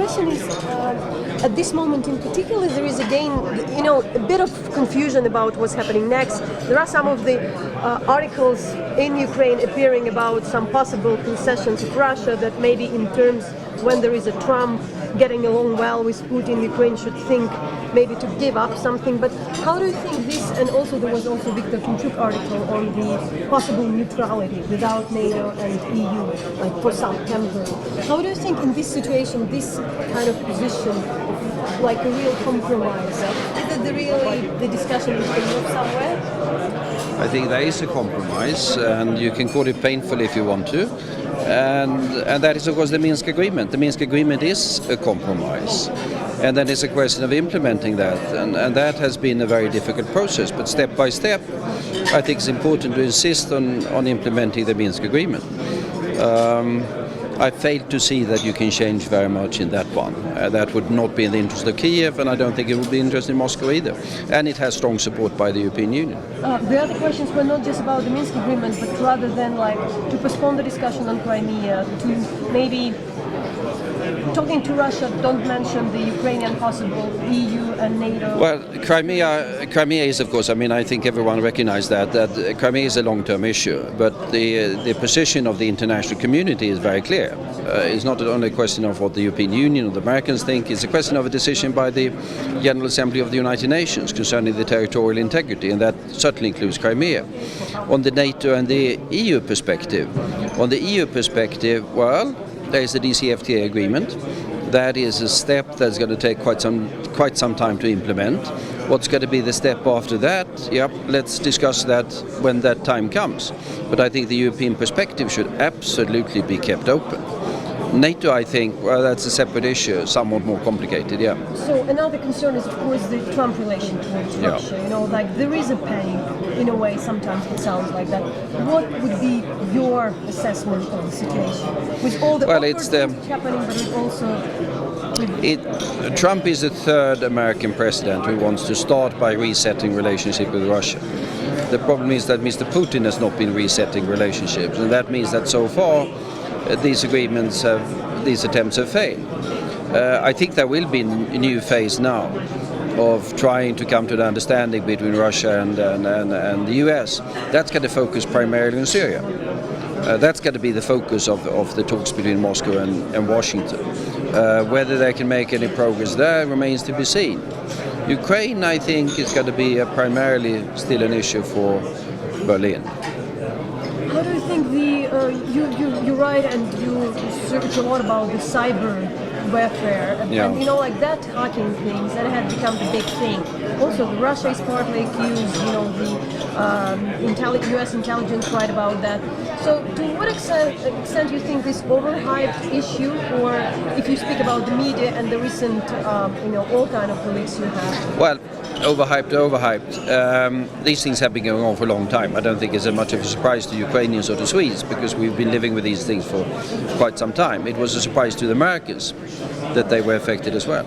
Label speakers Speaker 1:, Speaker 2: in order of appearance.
Speaker 1: question is, at this moment in particular, there is again, a bit of confusion about what's happening next. There are some of the articles in Ukraine appearing about some possible concessions of Russia that maybe in terms when there is a Trump getting along well with Putin, Ukraine should think maybe to give up something. But how do you think this, and also there was also Viktor Timchuk article on the possible neutrality without NATO and EU, like for some temporary. How do you think in this situation, this kind of position, like a real compromise, is it the discussion is going to move somewhere?
Speaker 2: I think there is a compromise, and you can call it painful if you want to. And that is, of course, the Minsk Agreement. The Minsk Agreement is a compromise. And then it's a question of implementing that. And that has been a very difficult process. But step by step, I think it's important to insist on implementing the Minsk Agreement. I failed to see that you can change very much in that one. That would not be in the interest of Kiev, and I don't think it would be in the interest in Moscow either. And it has strong support by the European Union.
Speaker 1: The other questions were not just about the Minsk Agreement, but rather than to postpone the discussion on Crimea, to maybe talking to Russia, don't mention the Ukrainian possible EU and NATO.
Speaker 2: Well, Crimea is, of course, I think everyone recognizes that Crimea is a long-term issue, but the position of the international community is very clear. It's not only a question of what the European Union or the Americans think, it's a question of a decision by the General Assembly of the United Nations concerning the territorial integrity, and that certainly includes Crimea. On the NATO and the EU perspective, well, there is the DCFTA agreement. That is a step that's going to take quite some time to implement. What's going to be the step after that? Yep, let's discuss that when that time comes. But I think the European perspective should absolutely be kept open. NATO, I think, well, that's a separate issue, somewhat more complicated, yeah.
Speaker 1: So another concern is, of course, the Trump relation towards Russia. There is a panic, in a way, sometimes it sounds like that. What would be your assessment of the situation? With all the things happening, but it also...
Speaker 2: Trump is the third American president who wants to start by resetting relationship with Russia. The problem is that Mr. Putin has not been resetting relationships, and that means that so far these attempts have failed. I think there will be a new phase now of trying to come to an understanding between Russia and the US. That's going to focus primarily on Syria. That's going to be the focus of the talks between Moscow and Washington. Whether they can make any progress there remains to be seen. Ukraine, I think, is going to be primarily still an issue for Berlin.
Speaker 1: How do you think you write and you research a lot about the cyber warfare and that hacking things that have become the big thing. Also, Russia is partly accused, the U.S. intelligence write about that. So, to what extent do you think this overhyped issue, or if you speak about the media and the recent, all kind of colleagues you have?
Speaker 2: Well, overhyped. These things have been going on for a long time. I don't think it's as much of a surprise to Ukrainians or to Swedes, because we've been living with these things for quite some time. It was a surprise to the Americans that they were affected as well.